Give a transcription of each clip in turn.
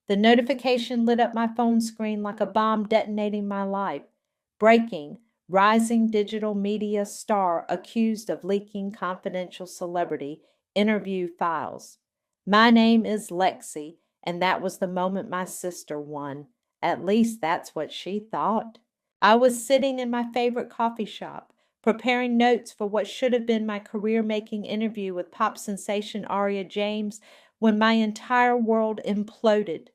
The notification lit up my phone screen like a bomb detonating my life. Breaking, rising digital media star accused of leaking confidential celebrity interview files. My name is Lexi, and that was the moment my sister won. At least that's what she thought. I was sitting in my favorite coffee shop, preparing notes for what should have been my career making interview with pop sensation Aria James, when my entire world imploded.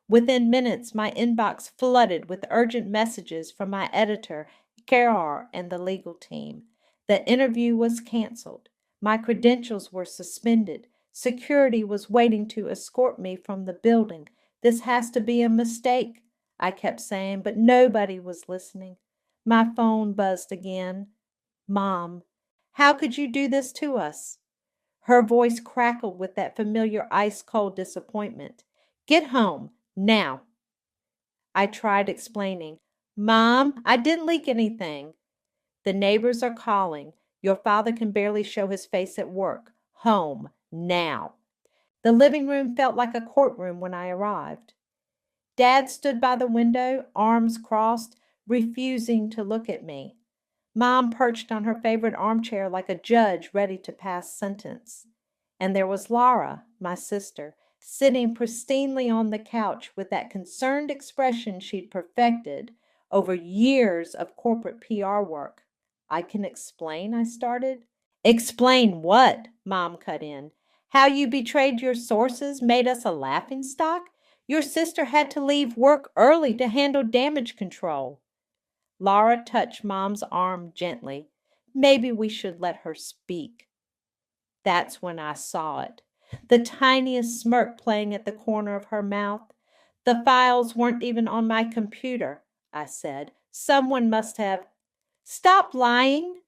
Within minutes, my inbox flooded with urgent messages from my editor, Karar, and the legal team. The interview was canceled. My credentials were suspended. Security was waiting to escort me from the building. This has to be a mistake, I kept saying, but nobody was listening. My phone buzzed again. Mom, how could you do this to us? Her voice crackled with that familiar ice-cold disappointment. Get home, now. I tried explaining. Mom, I didn't leak anything. The neighbors are calling. Your father can barely show his face at work. Home, now. The living room felt like a courtroom when I arrived. Dad stood by the window, arms crossed, refusing to look at me. Mom perched on her favorite armchair like a judge ready to pass sentence. And there was Laura, my sister, sitting pristinely on the couch with that concerned expression she'd perfected over years of corporate PR work. I can explain, I started. Explain what? Mom cut in. How you betrayed your sources made us a laughingstock? Your sister had to leave work early to handle damage control. Laura touched Mom's arm gently. Maybe we should let her speak. That's when I saw it. The tiniest smirk playing at the corner of her mouth. The files weren't even on my computer, I said. Someone must have. Stop lying.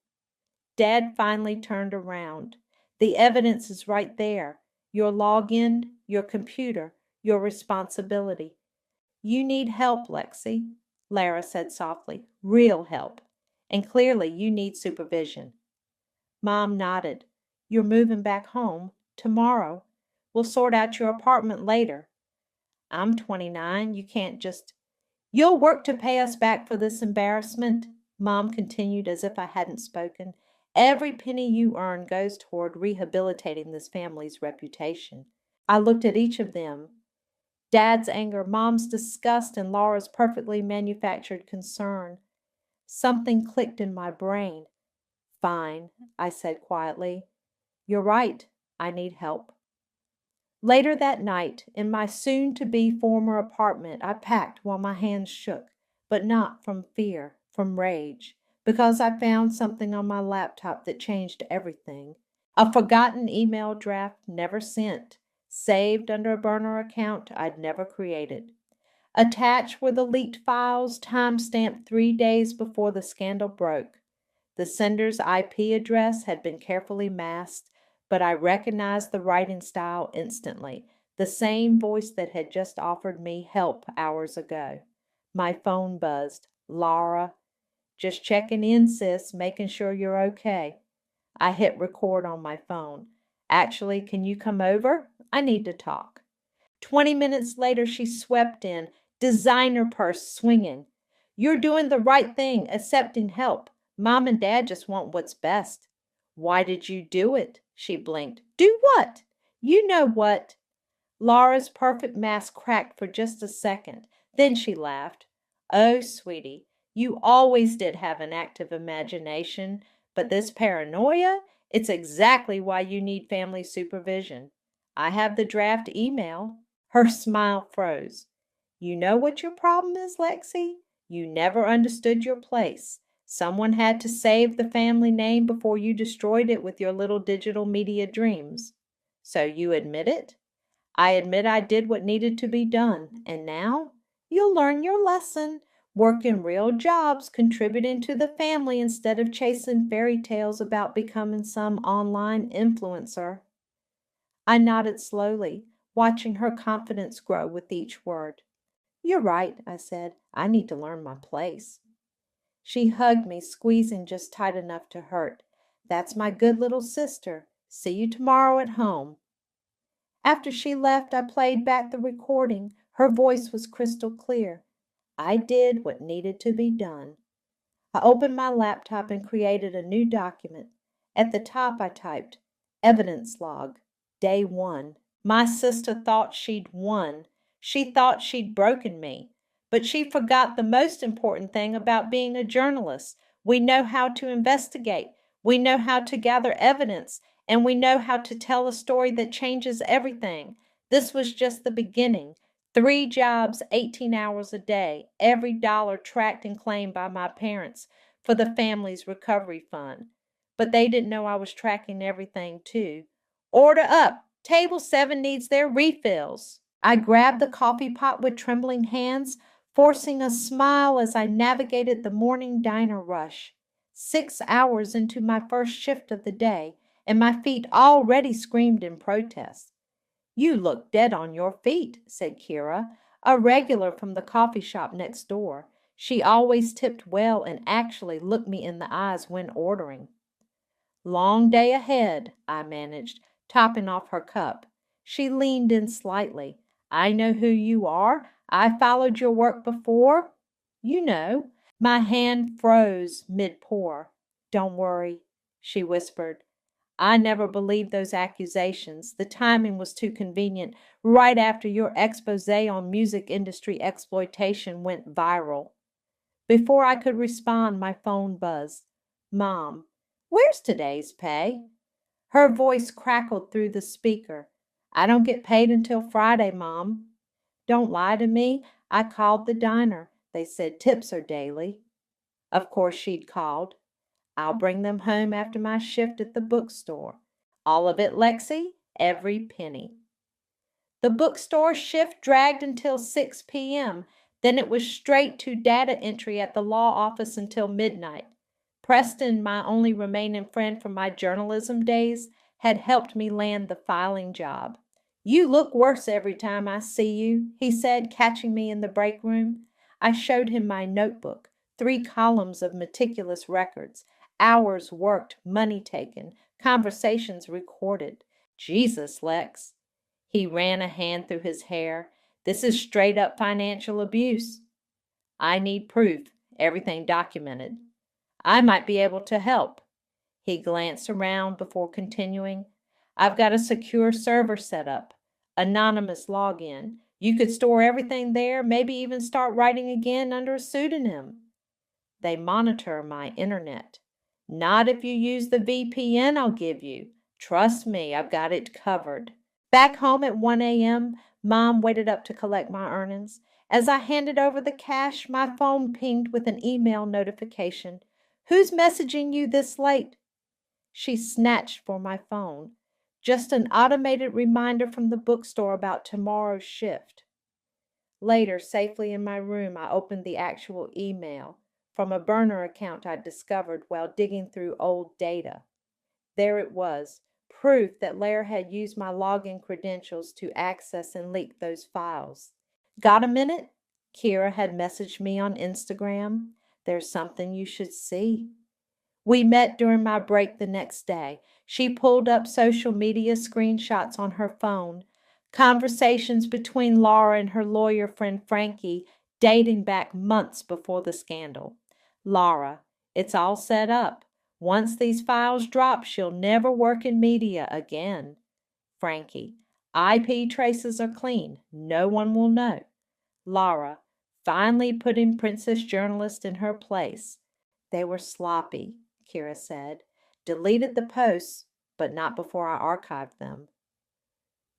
Dad finally turned around. The evidence is right there. Your login, your computer, your responsibility. You need help, Lexi, Lara said softly. Real help. And clearly you need supervision. Mom nodded. You're moving back home tomorrow. We'll sort out your apartment later. I'm 29. You can't just. You'll work to pay us back for this embarrassment, Mom continued as if I hadn't spoken. Every penny you earn goes toward rehabilitating this family's reputation. I looked at each of them. Dad's anger, Mom's disgust, and Laura's perfectly manufactured concern. Something clicked in my brain. Fine, I said quietly. You're right. I need help. Later that night, in my soon-to-be former apartment, I packed while my hands shook, but not from fear, from rage, because I found something on my laptop that changed everything. A forgotten email draft never sent, saved under a burner account I'd never created. Attached were the leaked files, time-stamped 3 days before the scandal broke. The sender's IP address had been carefully masked, but I recognized the writing style instantly, the same voice that had just offered me help hours ago. My phone buzzed. Laura. Just checking in, sis, making sure you're okay. I hit record on my phone. Actually, can you come over? I need to talk. 20 minutes later, she swept in, designer purse swinging. You're doing the right thing, accepting help. Mom and Dad just want what's best. Why did you do it? She blinked. Do what? You know what. Laura's perfect mask cracked for just a second. Then she laughed. Oh, sweetie, you always did have an active imagination, but this paranoia, it's exactly why you need family supervision. I have the draft email. Her smile froze. You know what your problem is, Lexi? You never understood your place. Someone had to save the family name before you destroyed it with your little digital media dreams. So you admit it? I admit I did what needed to be done, and now you'll learn your lesson. Work in real jobs, contributing to the family instead of chasing fairy tales about becoming some online influencer. I nodded slowly, watching her confidence grow with each word. You're right, I said. I need to learn my place. She hugged me, squeezing just tight enough to hurt. That's my good little sister. See you tomorrow at home. After she left, I played back the recording. Her voice was crystal clear. I did what needed to be done. I opened my laptop and created a new document. At the top, I typed, Evidence Log, Day 1. My sister thought she'd won. She thought she'd broken me. But she forgot the most important thing about being a journalist. We know how to investigate. We know how to gather evidence. And we know how to tell a story that changes everything. This was just the beginning. 3 jobs, 18 hours a day, every dollar tracked and claimed by my parents for the family's recovery fund. But they didn't know I was tracking everything too. Order up! Table 7 needs their refills. I grabbed the coffee pot with trembling hands, forcing a smile as I navigated the morning diner rush. 6 hours into my first shift of the day, and my feet already screamed in protest. You look dead on your feet, said Kira, a regular from the coffee shop next door. She always tipped well and actually looked me in the eyes when ordering. Long day ahead, I managed, topping off her cup. She leaned in slightly. I know who you are. I followed your work before. You know. My hand froze mid-pour. Don't worry, she whispered. I never believed those accusations. The timing was too convenient, right after your expose on music industry exploitation went viral. Before I could respond, my phone buzzed. Mom, where's today's pay? Her voice crackled through the speaker. I don't get paid until Friday, Mom. Don't lie to me. I called the diner. They said tips are daily. Of course she'd called. I'll bring them home after my shift at the bookstore. All of it, Lexi, every penny. The bookstore shift dragged until 6 p.m. Then it was straight to data entry at the law office until midnight. Preston, my only remaining friend from my journalism days, had helped me land the filing job. You look worse every time I see you, he said, catching me in the break room. I showed him my notebook, 3 columns of meticulous records, hours worked, money taken, conversations recorded. Jesus, Lex. He ran a hand through his hair. This is straight up financial abuse. I need proof, everything documented. I might be able to help. He glanced around before continuing. I've got a secure server set up, anonymous login. You could store everything there, maybe even start writing again under a pseudonym. They monitor my internet. Not if you use the VPN I'll give you. Trust me, I've got it covered. Back home at 1 a.m., Mom waited up to collect my earnings. As I handed over the cash, my phone pinged with an email notification. Who's messaging you this late? She snatched for my phone. Just an automated reminder from the bookstore about tomorrow's shift. Later, safely in my room, I opened the actual email from a burner account I'd discovered while digging through old data. There it was, proof that Lair had used my login credentials to access and leak those files. Got a minute? Kira had messaged me on Instagram. There's something you should see. We met during my break the next day. She pulled up social media screenshots on her phone, conversations between Laura and her lawyer friend Frankie dating back months before the scandal. Laura, it's all set up. Once these files drop, she'll never work in media again. Frankie, IP traces are clean. No one will know. Laura, finally putting Princess Journalist in her place. They were sloppy, Kira said. Deleted the posts, but not before I archived them.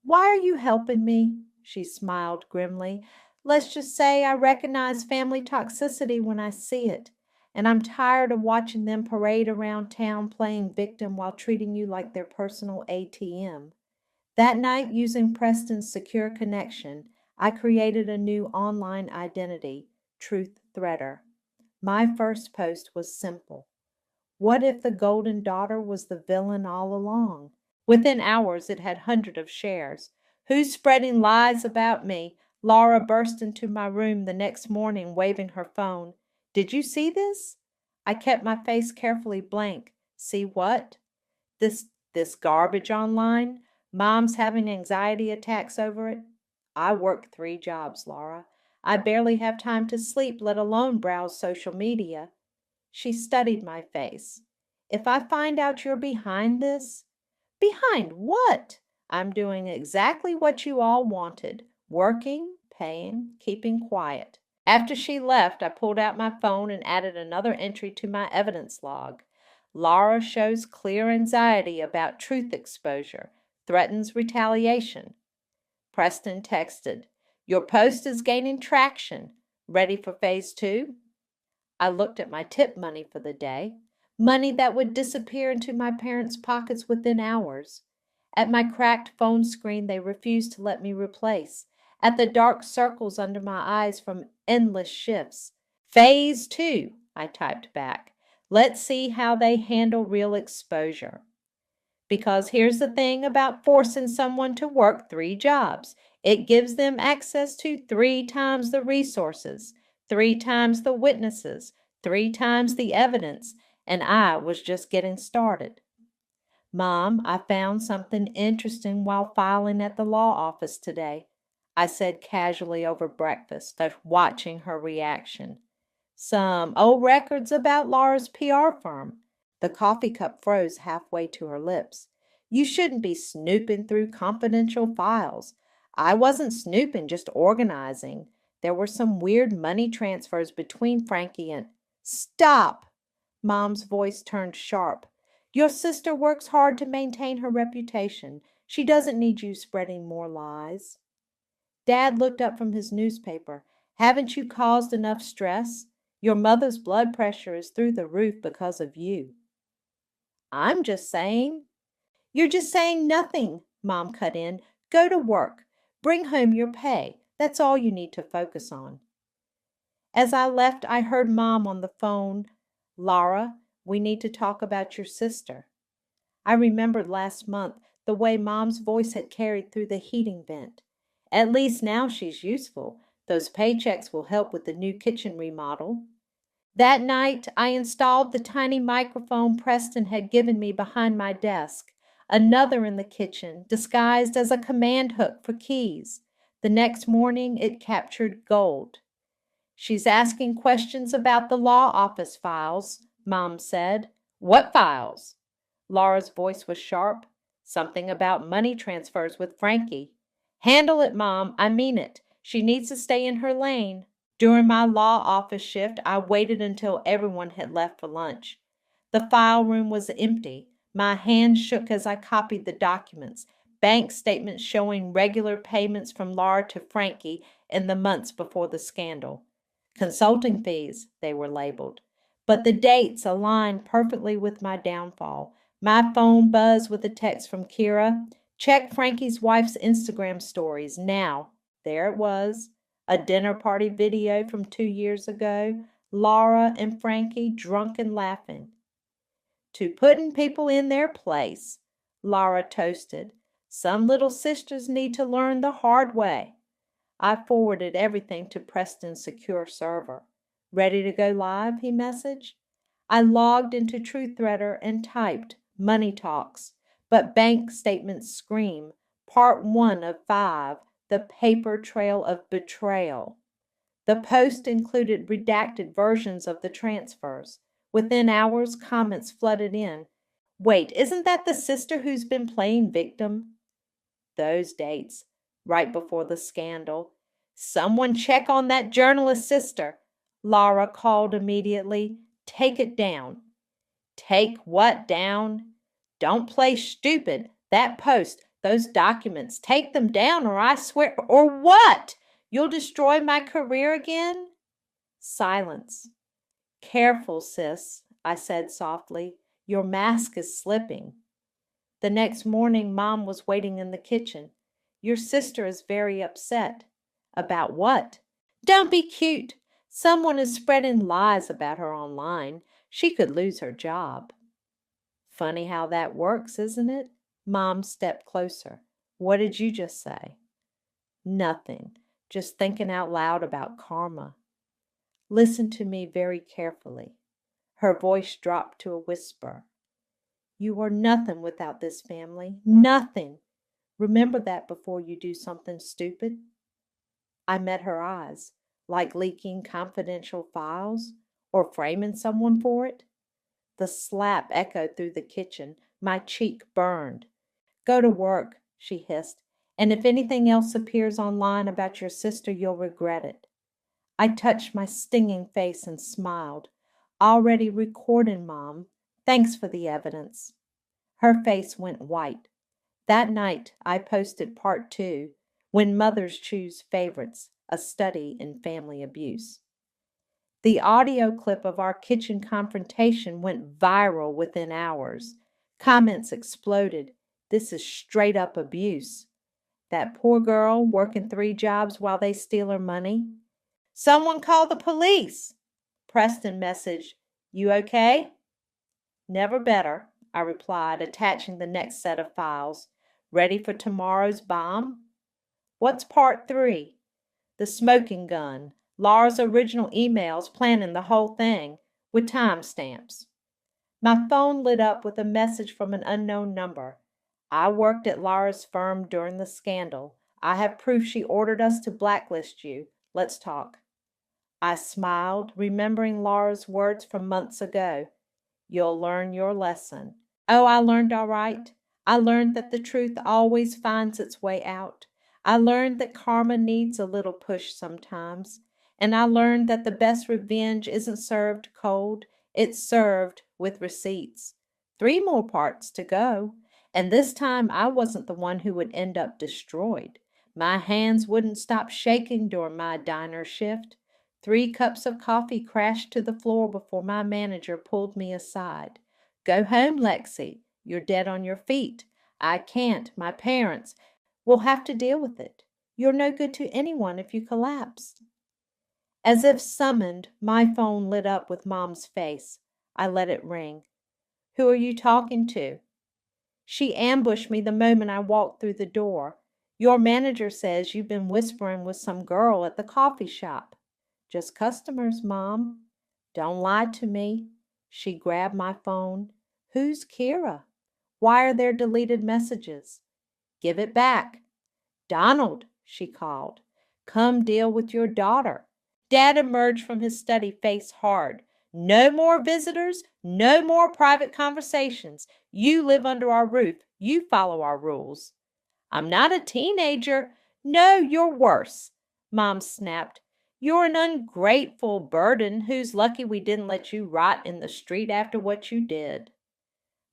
Why are you helping me? She smiled grimly. Let's just say I recognize family toxicity when I see it. And I'm tired of watching them parade around town playing victim while treating you like their personal ATM. That night, using Preston's secure connection, I created a new online identity, Truth Threader. My first post was simple. What if the Golden Daughter was the villain all along? Within hours, it had hundreds of shares. Who's spreading lies about me? Laura burst into my room the next morning, waving her phone. Did you see this? I kept my face carefully blank. See what? This garbage online? Mom's having anxiety attacks over it? I work 3 jobs, Laura. I barely have time to sleep, let alone browse social media. She studied my face. If I find out you're behind this, behind what? I'm doing exactly what you all wanted, working, paying, keeping quiet. After she left, I pulled out my phone and added another entry to my evidence log. Laura shows clear anxiety about truth exposure, threatens retaliation. Preston texted, "Your post is gaining traction. Ready for phase 2?" I looked at my tip money for the day, money that would disappear into my parents' pockets within hours. At my cracked phone screen they refused to let me replace, at the dark circles under my eyes from endless shifts. Phase 2, I typed back. Let's see how they handle real exposure. Because here's the thing about forcing someone to work 3 jobs. It gives them access to 3 times the resources, 3 times the witnesses, 3 times the evidence, and I was just getting started. Mom, I found something interesting while filing at the law office today, I said casually over breakfast, watching her reaction. Some old records about Laura's PR firm. The coffee cup froze halfway to her lips. You shouldn't be snooping through confidential files. I wasn't snooping, just organizing. There were some weird money transfers between Frankie and... Stop! Mom's voice turned sharp. Your sister works hard to maintain her reputation. She doesn't need you spreading more lies. Dad looked up from his newspaper. Haven't you caused enough stress? Your mother's blood pressure is through the roof because of you. I'm just saying. You're just saying nothing, Mom cut in. Go to work. Bring home your pay. That's all you need to focus on. As I left, I heard Mom on the phone. Laura, we need to talk about your sister. I remembered last month the way Mom's voice had carried through the heating vent. At least now she's useful. Those paychecks will help with the new kitchen remodel. That night, I installed the tiny microphone Preston had given me behind my desk, another in the kitchen, disguised as a command hook for keys. The next morning, it captured gold. She's asking questions about the law office files, Mom said. What files? Laura's voice was sharp. Something about money transfers with Frankie. Handle it, Mom. I mean it. She needs to stay in her lane. During my law office shift, I waited until everyone had left for lunch. The file room was empty. My hands shook as I copied the documents, bank statements showing regular payments from Laura to Frankie in the months before the scandal. Consulting fees, they were labeled. But the dates aligned perfectly with my downfall. My phone buzzed with a text from Kira. Check Frankie's wife's Instagram stories now. There it was. A dinner party video from 2 years ago. Laura and Frankie drunk and laughing. To putting people in their place, Laura toasted. Some little sisters need to learn the hard way. I forwarded everything to Preston's secure server. Ready to go live, he messaged. I logged into TruthThreader and typed Money Talks, but bank statements scream, Part 1 of 5, The Paper Trail of Betrayal. The post included redacted versions of the transfers. Within hours, comments flooded in. Wait, isn't that the sister who's been playing victim? Those dates, right before the scandal. Someone check on that journalist sister. Laura called immediately. Take it down. Take what down? Don't play stupid. That post, those documents, take them down or I swear, or what? You'll destroy my career again? Silence. Careful, sis, I said softly. Your mask is slipping. The next morning, Mom was waiting in the kitchen. Your sister is very upset. About what? Don't be cute. Someone is spreading lies about her online. She could lose her job. Funny how that works, isn't it? Mom stepped closer. What did you just say? Nothing. Just thinking out loud about karma. Listen to me very carefully. Her voice dropped to a whisper. You are nothing without this family. Nothing. Remember that before you do something stupid. I met her eyes, like leaking confidential files or framing someone for it. The slap echoed through the kitchen. My cheek burned. Go to work, she hissed, and if anything else appears online about your sister, you'll regret it. I touched my stinging face and smiled. Already recording, Mom. Thanks for the evidence. Her face went white. That night, I posted part 2, When Mothers Choose Favorites, a study in family abuse. The audio clip of our kitchen confrontation went viral within hours. Comments exploded. This is straight up abuse. That poor girl working 3 jobs while they steal her money. Someone call the police. Preston messaged, You okay? Never better, I replied, attaching the next set of files. Ready for tomorrow's bomb? What's part 3? The smoking gun. Laura's original emails planning the whole thing, with timestamps. My phone lit up with a message from an unknown number. I worked at Laura's firm during the scandal. I have proof she ordered us to blacklist you. Let's talk. I smiled, remembering Laura's words from months ago. You'll learn your lesson. Oh, I learned all right. I learned that the truth always finds its way out. I learned that karma needs a little push sometimes. And I learned that the best revenge isn't served cold, it's served with receipts. 3 more parts to go. And this time I wasn't the one who would end up destroyed. My hands wouldn't stop shaking during my diner shift. 3 cups of coffee crashed to the floor before my manager pulled me aside. Go home, Lexi. You're dead on your feet. I can't. My parents will have to deal with it. You're no good to anyone if you collapse. As if summoned, my phone lit up with Mom's face. I let it ring. Who are you talking to? She ambushed me the moment I walked through the door. Your manager says you've been whispering with some girl at the coffee shop. Just customers, Mom. Don't lie to me. She grabbed my phone. Who's Kira? Why are there deleted messages? Give it back. Donald, she called. Come deal with your daughter. Dad emerged from his study, face hard. No more visitors, no more private conversations. You live under our roof. You follow our rules. I'm not a teenager. No, you're worse, Mom snapped. You're an ungrateful burden who's lucky we didn't let you rot in the street after what you did.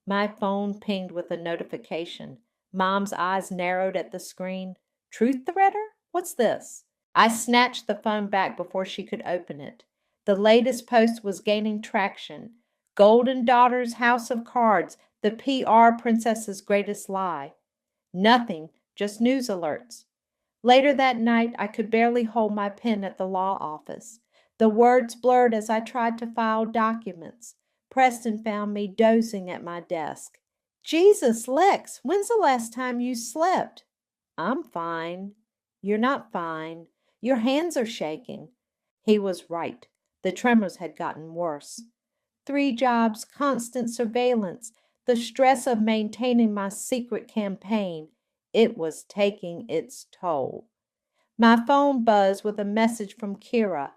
My phone pinged with a notification. Mom's eyes narrowed at the screen. Truth threader? What's this? I snatched the phone back before she could open it. The latest post was gaining traction. Golden Daughters House of Cards, the PR princess's greatest lie. Nothing, just news alerts. Later that night, I could barely hold my pen at the law office. The words blurred as I tried to file documents. Preston found me dozing at my desk. Jesus, Lex, when's the last time you slept? I'm fine. You're not fine. Your hands are shaking. He was right. The tremors had gotten worse. 3 jobs, constant surveillance, the stress of maintaining my secret campaign. It was taking its toll. My phone buzzed with a message from Kira.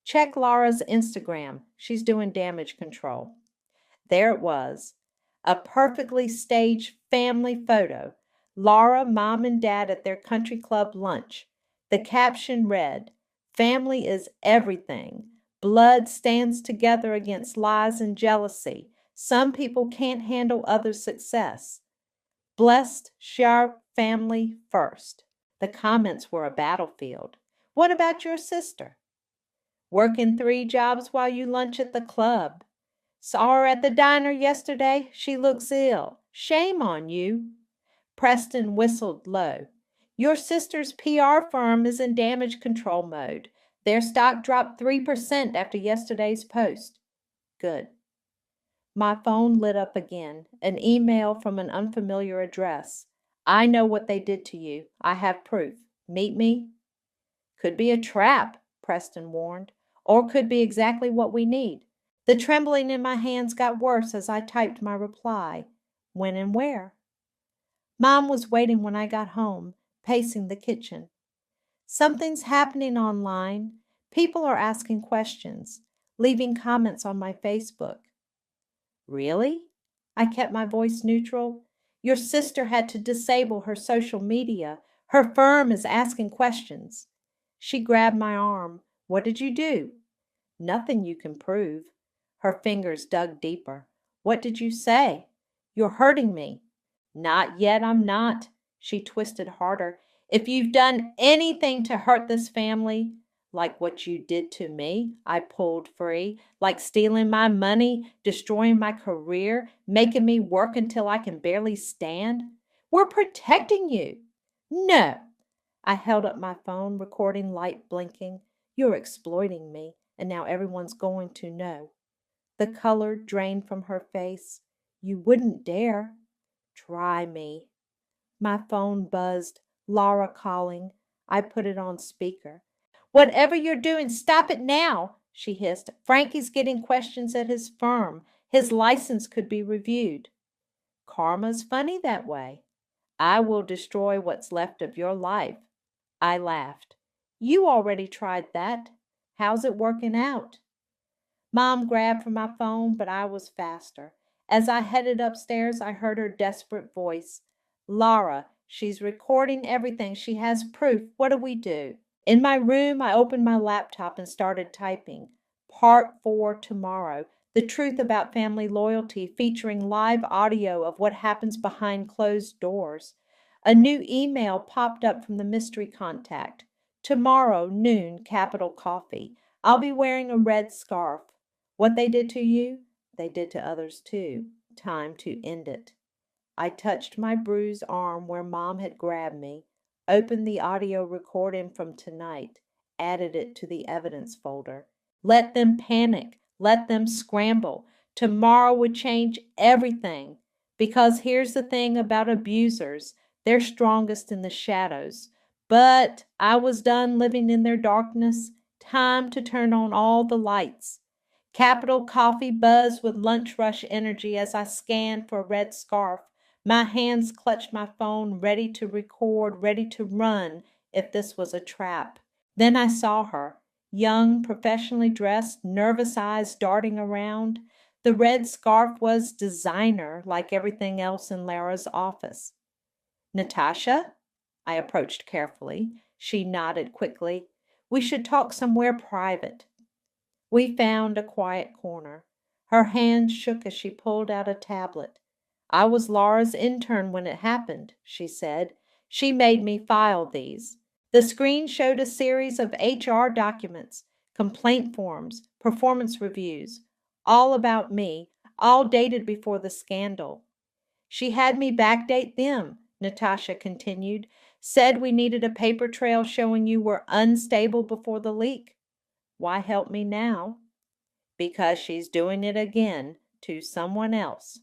Check Laura's Instagram. She's doing damage control. There it was. A perfectly staged family photo. Laura, Mom, and Dad at their country club lunch. The caption read, Family is everything. Blood stands together against lies and jealousy. Some people can't handle others' success. Blessed, sharp family first. The comments were a battlefield. What about your sister? Working 3 jobs while you lunch at the club. Saw her at the diner yesterday. She looks ill. Shame on you. Preston whistled low. Your sister's PR firm is in damage control mode. Their stock dropped 3% after yesterday's post. Good. My phone lit up again. An email from an unfamiliar address. I know what they did to you. I have proof. Meet me? Could be a trap, Preston warned, or could be exactly what we need. The trembling in my hands got worse as I typed my reply. When and where? Mom was waiting when I got home, pacing the kitchen. Something's happening online. People are asking questions, leaving comments on my Facebook. Really? I kept my voice neutral. Your sister had to disable her social media. Her firm is asking questions. She grabbed my arm. What did you do? Nothing you can prove. Her fingers dug deeper. What did you say? You're hurting me. Not yet, I'm not. She twisted harder. If you've done anything to hurt this family, like what you did to me, I pulled free, like stealing my money, destroying my career, making me work until I can barely stand, we're protecting you. No. I held up my phone, recording light blinking. You're exploiting me, and now everyone's going to know. The color drained from her face. You wouldn't dare. Try me. My phone buzzed. Laura calling. I put it on speaker. Whatever you're doing, stop it now, she hissed. Frankie's getting questions at his firm. His license could be reviewed. Karma's funny that way. I will destroy what's left of your life. I laughed. You already tried that. How's it working out? Mom grabbed for my phone, but I was faster. As I headed upstairs, I heard her desperate voice. Laura, she's recording everything. She has proof. What do we do? In my room, I opened my laptop and started typing. Part 4 tomorrow. The truth about family loyalty, featuring live audio of what happens behind closed doors. A new email popped up from the mystery contact. Tomorrow, noon, Capital Coffee. I'll be wearing a red scarf. What they did to you, they did to others too. Time to end it. I touched my bruised arm where Mom had grabbed me, opened the audio recording from tonight, added it to the evidence folder. Let them panic. Let them scramble. Tomorrow would change everything. Because here's the thing about abusers. They're strongest in the shadows. But I was done living in their darkness. Time to turn on all the lights. Capital Coffee buzzed with lunch rush energy as I scanned for a red scarf. My hands clutched my phone, ready to record, ready to run if this was a trap. Then I saw her, young, professionally dressed, nervous eyes darting around. The red scarf was designer, like everything else in Lara's office. Natasha? I approached carefully. She nodded quickly. We should talk somewhere private. We found a quiet corner. Her hand shook as she pulled out a tablet. I was Laura's intern when it happened, she said. She made me file these. The screen showed a series of HR documents, complaint forms, performance reviews, all about me, all dated before the scandal. She had me backdate them, Natasha continued, said we needed a paper trail showing you were unstable before the leak. Why help me now? Because she's doing it again to someone else.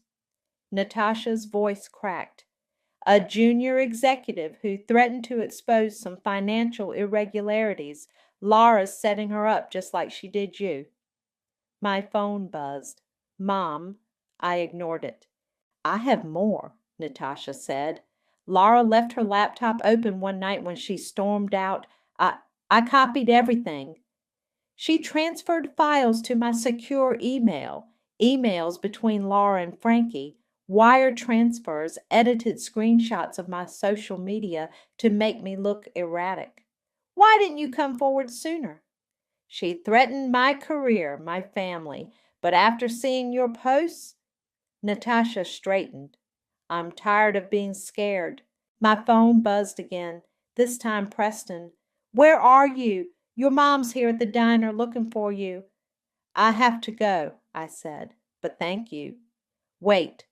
Natasha's voice cracked. A junior executive who threatened to expose some financial irregularities. Laura's setting her up just like she did you. My phone buzzed. Mom, I ignored it. I have more, Natasha said. Laura left her laptop open one night when she stormed out. I copied everything. She transferred files to my secure email, emails between Laura and Frankie, wire transfers, edited screenshots of my social media to make me look erratic. Why didn't you come forward sooner? She threatened my career, my family, but after seeing your posts, Natasha straightened. I'm tired of being scared. My phone buzzed again, this time Preston. Where are you? Your mom's here at the diner looking for you. I have to go, I said, but thank you. Wait.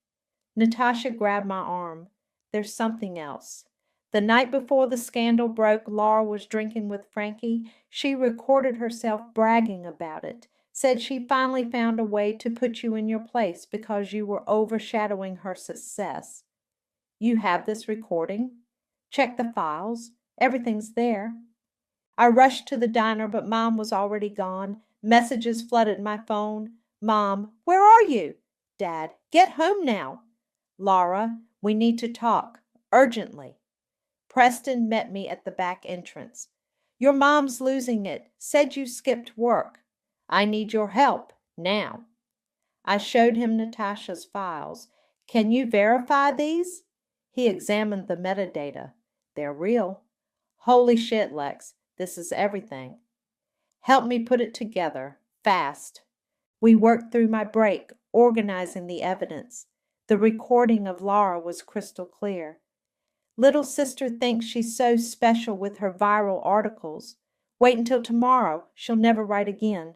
Natasha grabbed my arm. There's something else. The night before the scandal broke, Laura was drinking with Frankie. She recorded herself bragging about it, said she finally found a way to put you in your place because you were overshadowing her success. You have this recording? Check the files. Everything's there. I rushed to the diner, but Mom was already gone. Messages flooded my phone. Mom, where are you? Dad, get home now. Laura, we need to talk. Urgently. Preston met me at the back entrance. Your mom's losing it. Said you skipped work. I need your help now. I showed him Natasha's files. Can you verify these? He examined the metadata. They're real. Holy shit, Lex. This is everything. Help me put it together. Fast. We worked through my break, organizing the evidence. The recording of Laura was crystal clear. Little sister thinks she's so special with her viral articles. Wait until tomorrow. She'll never write again.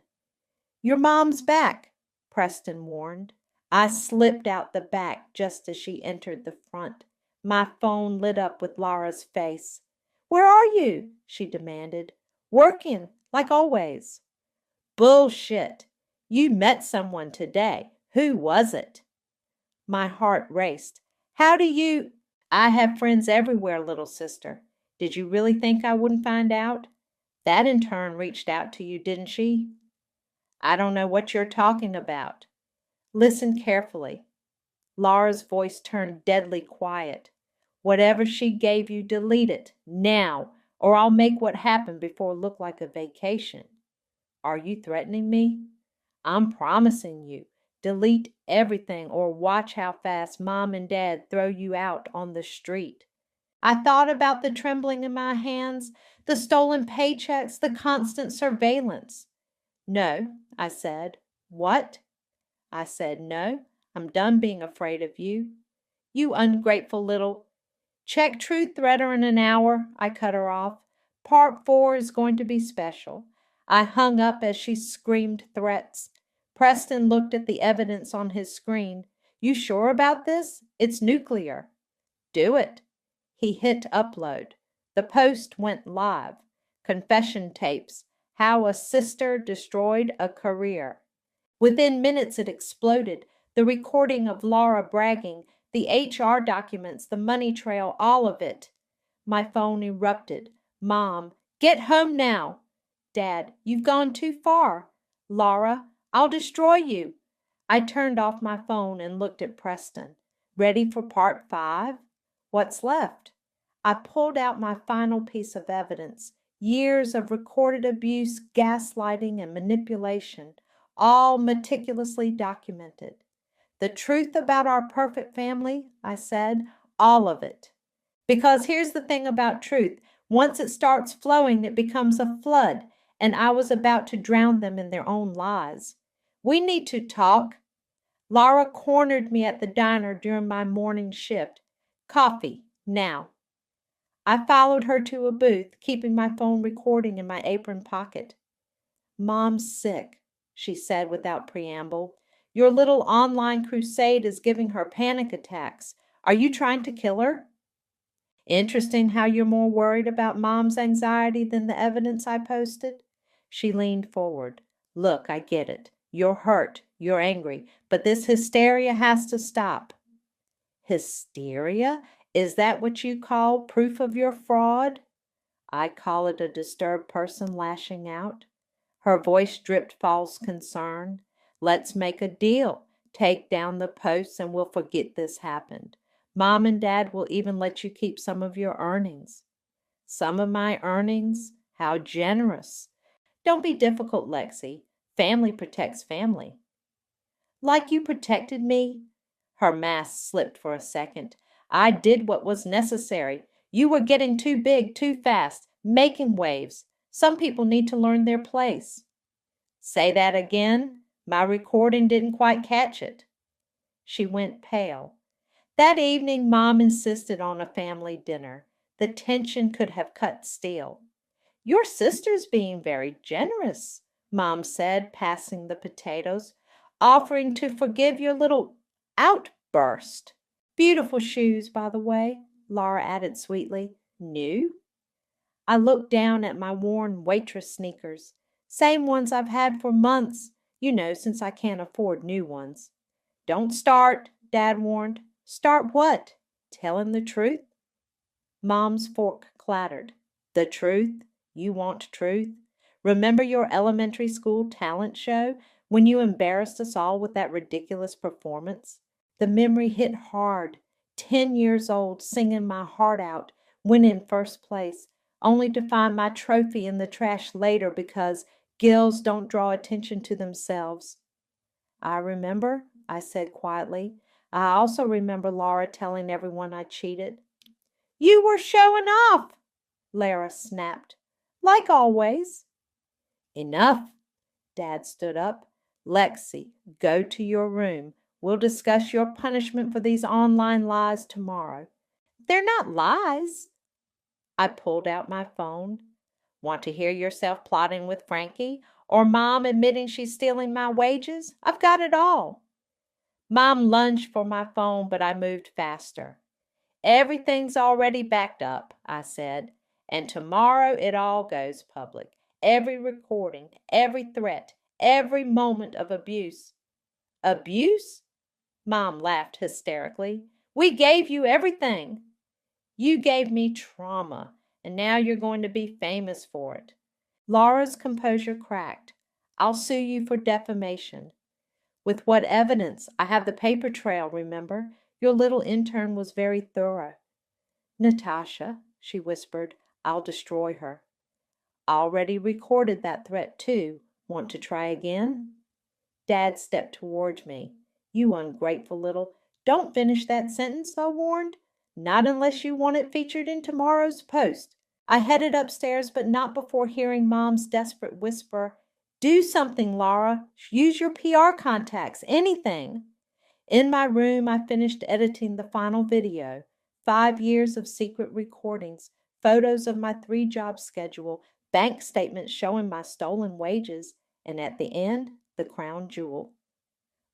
Your mom's back, Preston warned. I slipped out the back just as she entered the front. My phone lit up with Laura's face. Where are you? She demanded. Working, like always. Bullshit. You met someone today. Who was it? My heart raced. How do you... I have friends everywhere, little sister. Did you really think I wouldn't find out? That in turn reached out to you, didn't she? I don't know what you're talking about. Listen carefully. Laura's voice turned deadly quiet. Whatever she gave you, delete it, now, or I'll make what happened before look like a vacation. Are you threatening me? I'm promising you. Delete everything or watch how fast Mom and Dad throw you out on the street. I thought about the trembling in my hands, the stolen paychecks, the constant surveillance. No, I said. What? I said, no, I'm done being afraid of you. You ungrateful little... Check Truth Threader in an hour, I cut her off. Part 4 is going to be special. I hung up as she screamed threats. Preston looked at the evidence on his screen. You sure about this? It's nuclear. Do it. He hit upload. The post went live. Confession tapes. How a sister destroyed a career. Within minutes it exploded. The recording of Laura bragging, the HR documents, the money trail, all of it. My phone erupted. Mom, get home now. Dad, you've gone too far. Laura, I'll destroy you. I turned off my phone and looked at Preston. Ready for part 5? What's left? I pulled out my final piece of evidence. Years of recorded abuse, gaslighting, and manipulation, all meticulously documented. The truth about our perfect family, I said, all of it. Because here's the thing about truth. Once it starts flowing, it becomes a flood, and I was about to drown them in their own lies. We need to talk. Laura cornered me at the diner during my morning shift. Coffee, now. I followed her to a booth, keeping my phone recording in my apron pocket. Mom's sick, she said without preamble. Your little online crusade is giving her panic attacks. Are you trying to kill her? Interesting how you're more worried about Mom's anxiety than the evidence I posted. She leaned forward. Look, I get it. You're hurt. You're angry. But this hysteria has to stop. Hysteria? Is that what you call proof of your fraud? I call it a disturbed person lashing out. Her voice dripped false concern. Let's make a deal. Take down the posts and we'll forget this happened. Mom and Dad will even let you keep some of your earnings. Some of my earnings? How generous. Don't be difficult, Lexi. Family protects family. Like you protected me? Her mask slipped for a second. I did what was necessary. You were getting too big too fast, making waves. Some people need to learn their place. Say that again? My recording didn't quite catch it. She went pale. That evening, Mom insisted on a family dinner. The tension could have cut steel. Your sister's being very generous, Mom said, passing the potatoes, offering to forgive your little outburst. Beautiful shoes, by the way, Laura added sweetly. New? I looked down at my worn waitress sneakers. Same ones I've had for months, since I can't afford new ones. Don't start, Dad warned. Start what? Telling the truth? Mom's fork clattered. The truth? You want truth? Remember your elementary school talent show when you embarrassed us all with that ridiculous performance? The memory hit hard. 10 years old, singing my heart out, winning first place. only to find my trophy in the trash later because gills don't draw attention to themselves. I remember, I said quietly. I also remember Laura telling everyone I cheated. You were showing off, Lara snapped. Like always. Enough. Dad stood up. Lexi, go to your room. We'll discuss your punishment for these online lies tomorrow. They're not lies. I pulled out my phone. Want to hear yourself plotting with Frankie? Or Mom admitting she's stealing my wages? I've got it all. Mom lunged for my phone, but I moved faster. Everything's already backed up, I said, and tomorrow it all goes public. Every recording, every threat, every moment of abuse. Abuse? Mom laughed hysterically. We gave you everything. You gave me trauma, and now you're going to be famous for it. Laura's composure cracked. I'll sue you for defamation. With what evidence? I have the paper trail, remember? Your little intern was very thorough. Natasha, she whispered, I'll destroy her. Already recorded that threat, too. Want to try again? Dad stepped toward me. You ungrateful little... Don't finish that sentence, I warned. Not unless you want it featured in tomorrow's Post. I headed upstairs, but not before hearing Mom's desperate whisper, do something, Laura. Use your PR contacts, anything. In my room, I finished editing the final video. 5 years of secret recordings, photos of my 3-job schedule, bank statements showing my stolen wages, and at the end, the crown jewel.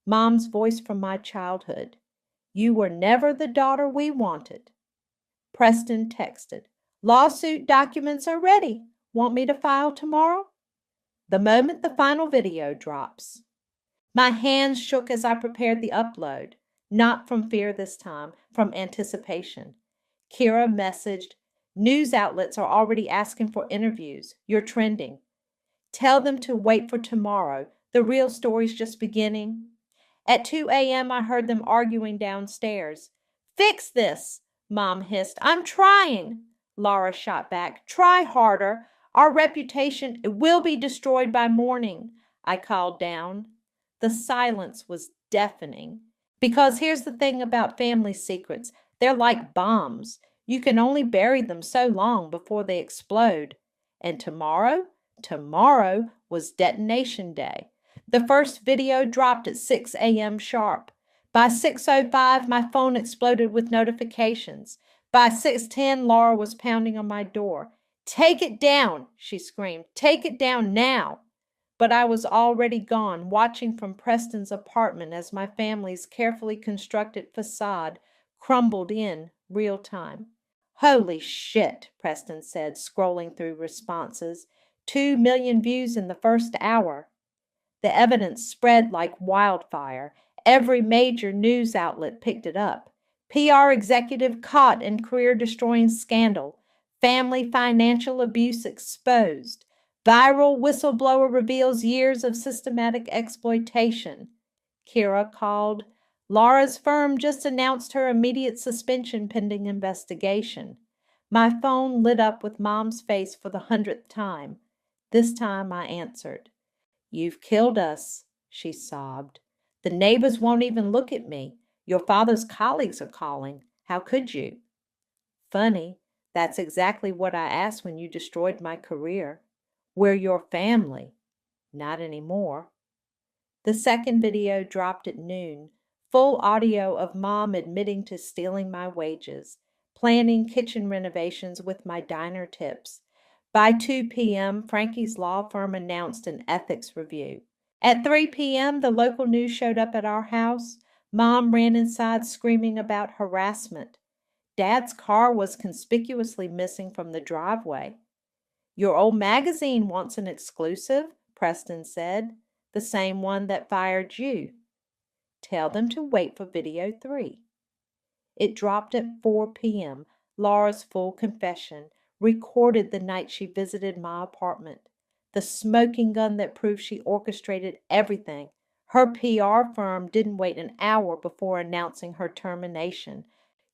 Mom's voice from my childhood. You were never the daughter we wanted. Preston texted. Lawsuit documents are ready. Want me to file tomorrow? The moment the final video drops. My hands shook as I prepared the upload. Not from fear this time, from anticipation. Kira messaged, news outlets are already asking for interviews. You're trending. Tell them to wait for tomorrow. The real story's just beginning. At 2 a.m., I heard them arguing downstairs. Fix this, Mom hissed. I'm trying. Laura shot back. Try harder. Our reputation will be destroyed by morning, I called down. The silence was deafening. Because here's the thing about family secrets. They're like bombs. You can only bury them so long before they explode. And tomorrow? Tomorrow was detonation day. The first video dropped at 6 a.m. sharp. By 6:05, my phone exploded with notifications. By 6:10, Laura was pounding on my door. Take it down, she screamed. Take it down now. But I was already gone, watching from Preston's apartment as my family's carefully constructed facade crumbled in real time. Holy shit, Preston said, scrolling through responses. 2 million views in the first hour. The evidence spread like wildfire. Every major news outlet picked it up. PR executive caught in career-destroying scandal. Family financial abuse exposed. Viral whistleblower reveals years of systematic exploitation. Kira called. Laura's firm just announced her immediate suspension pending investigation. My phone lit up with Mom's face for the 100th time. This time I answered. You've killed us, she sobbed. The neighbors won't even look at me. Your father's colleagues are calling. How could you? Funny, that's exactly what I asked when you destroyed my career. We're your family. Not anymore. The second video dropped at noon. Full audio of Mom admitting to stealing my wages, planning kitchen renovations with my diner tips. By 2 p.m., Frankie's law firm announced an ethics review. At 3 p.m., the local news showed up at our house. Mom ran inside screaming about harassment. Dad's car was conspicuously missing from the driveway. Your old magazine wants an exclusive, Preston said. The same one that fired you. Tell them to wait for video 3. It dropped at 4 p.m., Laura's full confession, recorded the night she visited my apartment. The smoking gun that proved she orchestrated everything. Her PR firm didn't wait an hour before announcing her termination.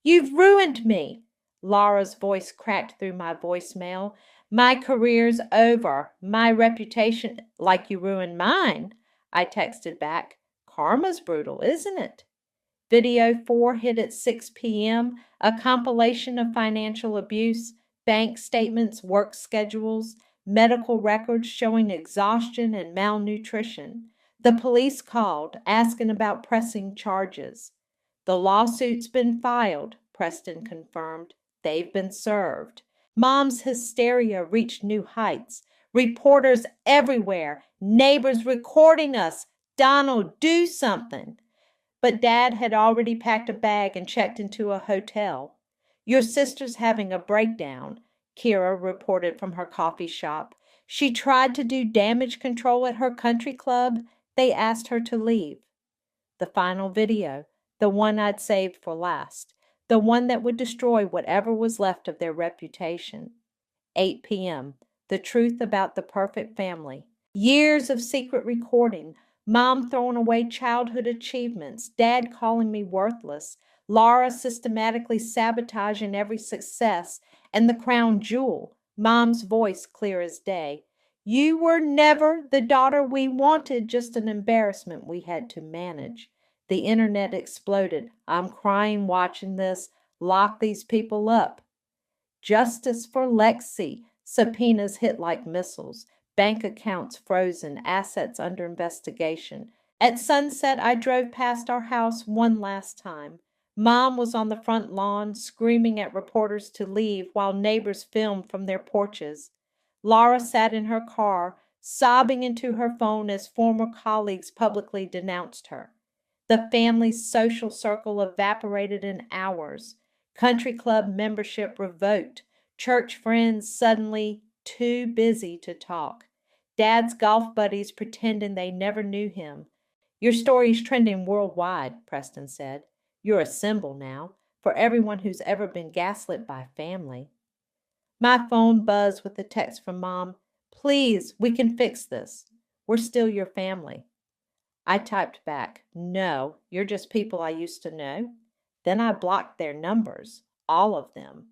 You've ruined me, Laura's voice cracked through my voicemail. My career's over. My reputation, like you ruined mine. I texted back. Karma's brutal, isn't it? Video 4 hit at 6 p.m., a compilation of financial abuse, bank statements, work schedules, medical records showing exhaustion and malnutrition. The police called, asking about pressing charges. The lawsuit's been filed, Preston confirmed. They've been served. Mom's hysteria reached new heights. Reporters everywhere, neighbors recording us. Donald, do something. But Dad had already packed a bag and checked into a hotel. Your sister's having a breakdown, Kira reported from her coffee shop. She tried to do damage control at her country club. They asked her to leave. The final video, the one I'd saved for last, the one that would destroy whatever was left of their reputation. 8 p.m., the truth about the perfect family. Years of secret recording, Mom throwing away childhood achievements, Dad calling me worthless, Laura systematically sabotaging every success, and the crown jewel, Mom's voice clear as day. You were never the daughter we wanted, just an embarrassment we had to manage. The internet exploded. I'm crying watching this. Lock these people up. Justice for Lexi. Subpoenas hit like missiles. Bank accounts frozen. Assets under investigation. At sunset, I drove past our house one last time. Mom was on the front lawn, screaming at reporters to leave while neighbors filmed from their porches. Laura sat in her car, sobbing into her phone as former colleagues publicly denounced her. The family's social circle evaporated in hours. Country club membership revoked. Church friends suddenly too busy to talk. Dad's golf buddies pretending they never knew him. Your story's trending worldwide, Preston said. You're a symbol now for everyone who's ever been gaslit by family. My phone buzzed with a text from Mom. Please, we can fix this. We're still your family. I typed back, no, you're just people I used to know. Then I blocked their numbers, all of them.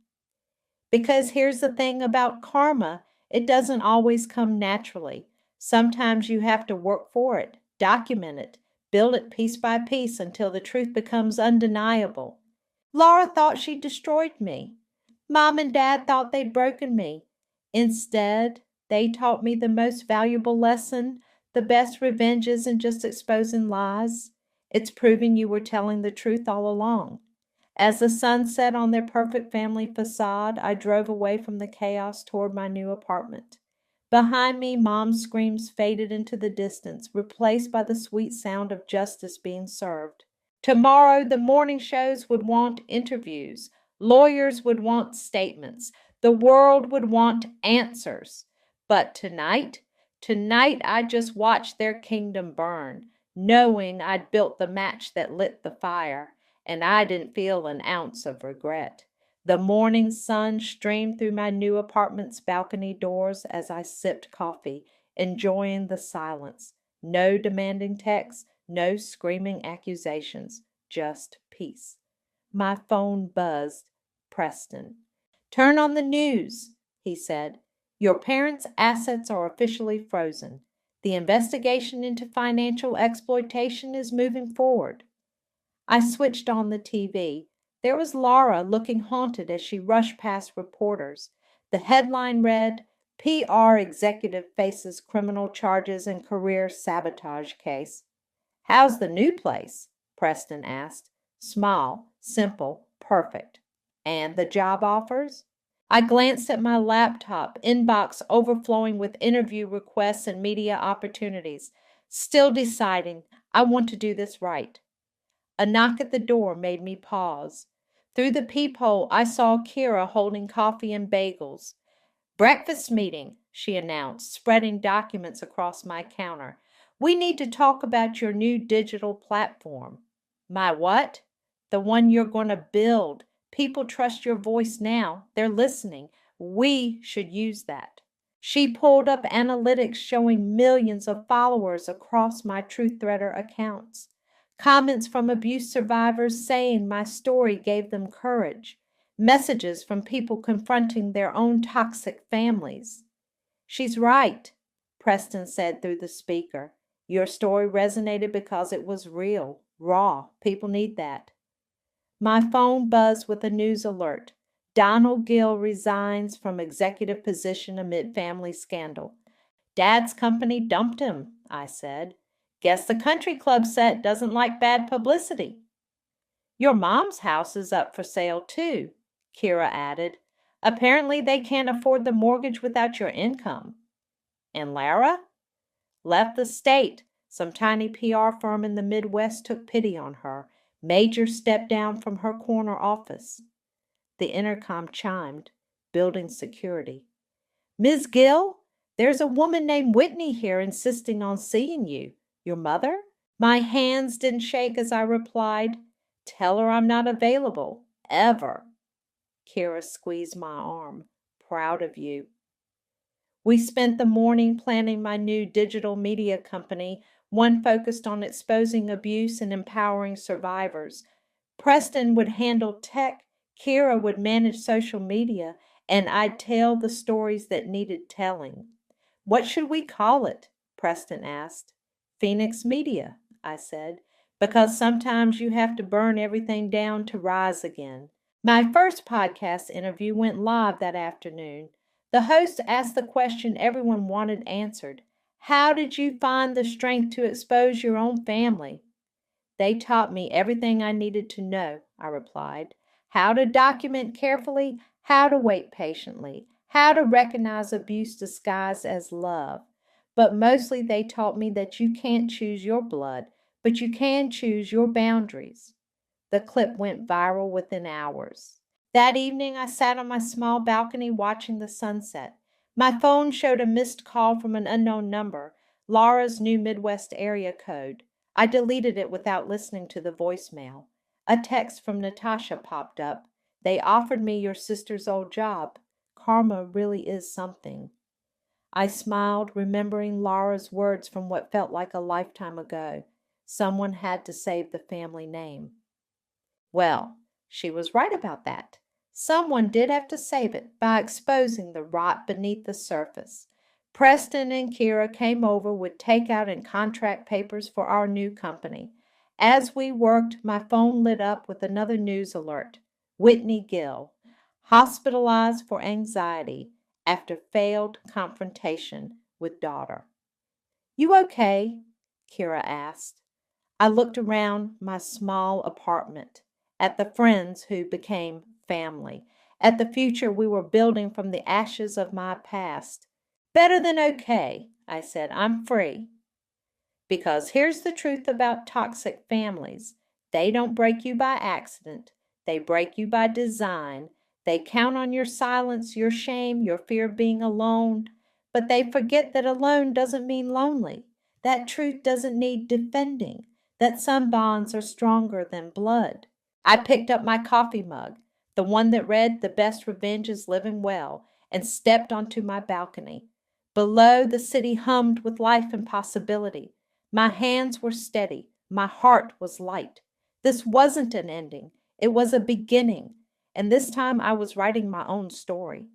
Because here's the thing about karma, it doesn't always come naturally. Sometimes you have to work for it, document it, build it piece by piece until the truth becomes undeniable. Laura thought she'd destroyed me. Mom and Dad thought they'd broken me. Instead, they taught me the most valuable lesson. The best revenge isn't just exposing lies. It's proving you were telling the truth all along. As the sun set on their perfect family facade, I drove away from the chaos toward my new apartment. Behind me, Mom's screams faded into the distance, replaced by the sweet sound of justice being served. Tomorrow, the morning shows would want interviews. Lawyers would want statements. The world would want answers. But tonight I just watched their kingdom burn, knowing I'd built the match that lit the fire, and I didn't feel an ounce of regret. The morning sun streamed through my new apartment's balcony doors as I sipped coffee, enjoying the silence. No demanding texts, no screaming accusations, just peace. My phone buzzed. Preston. Turn on the news, he said. Your parents' assets are officially frozen. The investigation into financial exploitation is moving forward. I switched on the TV. There was Laura looking haunted as she rushed past reporters. The headline read, PR executive faces criminal charges in career sabotage case. How's the new place? Preston asked. Small, simple, perfect. And the job offers? I glanced at my laptop, inbox overflowing with interview requests and media opportunities. Still deciding, I want to do this right. A knock at the door made me pause. Through the peephole, I saw Kira holding coffee and bagels. Breakfast meeting, she announced, spreading documents across my counter. We need to talk about your new digital platform. My what? The one you're going to build. People trust your voice now. They're listening. We should use that. She pulled up analytics showing millions of followers across my TruthThreader accounts. Comments from abuse survivors saying my story gave them courage. Messages from people confronting their own toxic families. She's right, Preston said through the speaker. Your story resonated because it was real, raw. People need that. My phone buzzed with a news alert. Donald Gill resigns from executive position amid family scandal. Dad's company dumped him, I said. Guess the country club set doesn't like bad publicity. Your mom's house is up for sale too, Kira added. Apparently they can't afford the mortgage without your income. And Lara? Left the state. Some tiny PR firm in the Midwest took pity on her. Major stepped down from her corner office. The intercom chimed. Building security. Ms. Gill, there's a woman named Whitney here insisting on seeing you. Your mother? My hands didn't shake as I replied, Tell her I'm not available. Ever. Kira squeezed my arm. Proud of you. We spent the morning planning my new digital media company, one focused on exposing abuse and empowering survivors. Preston would handle tech, Kira would manage social media, and I'd tell the stories that needed telling. What should we call it? Preston asked. Phoenix Media, I said, because sometimes you have to burn everything down to rise again. My first podcast interview went live that afternoon. The host asked the question everyone wanted answered. How did you find the strength to expose your own family? They taught me everything I needed to know, I replied. How to document carefully, how to wait patiently, how to recognize abuse disguised as love. But mostly they taught me that you can't choose your blood, but you can choose your boundaries. The clip went viral within hours. That evening, I sat on my small balcony watching the sunset. My phone showed a missed call from an unknown number, Laura's new Midwest area code. I deleted it without listening to the voicemail. A text from Natasha popped up. They offered me your sister's old job. Karma really is something. I smiled, remembering Laura's words from what felt like a lifetime ago. Someone had to save the family name. Well, she was right about that. Someone did have to save it by exposing the rot beneath the surface. Preston and Kira came over with takeout and contract papers for our new company. As we worked, my phone lit up with another news alert. Whitney Gill, hospitalized for anxiety after failed confrontation with daughter. You okay? Kira asked. I looked around my small apartment, at the friends who became family, at the future we were building from the ashes of my past. Better than okay, I said. I'm free. Because here's the truth about toxic families. They don't break you by accident. They break you by design. They count on your silence, your shame, your fear of being alone. But they forget that alone doesn't mean lonely. That truth doesn't need defending. That some bonds are stronger than blood. I picked up my coffee mug, the one that read The Best Revenge is Living Well, and stepped onto my balcony. Below, the city hummed with life and possibility. My hands were steady. My heart was light. This wasn't an ending. It was a beginning. And this time I was writing my own story.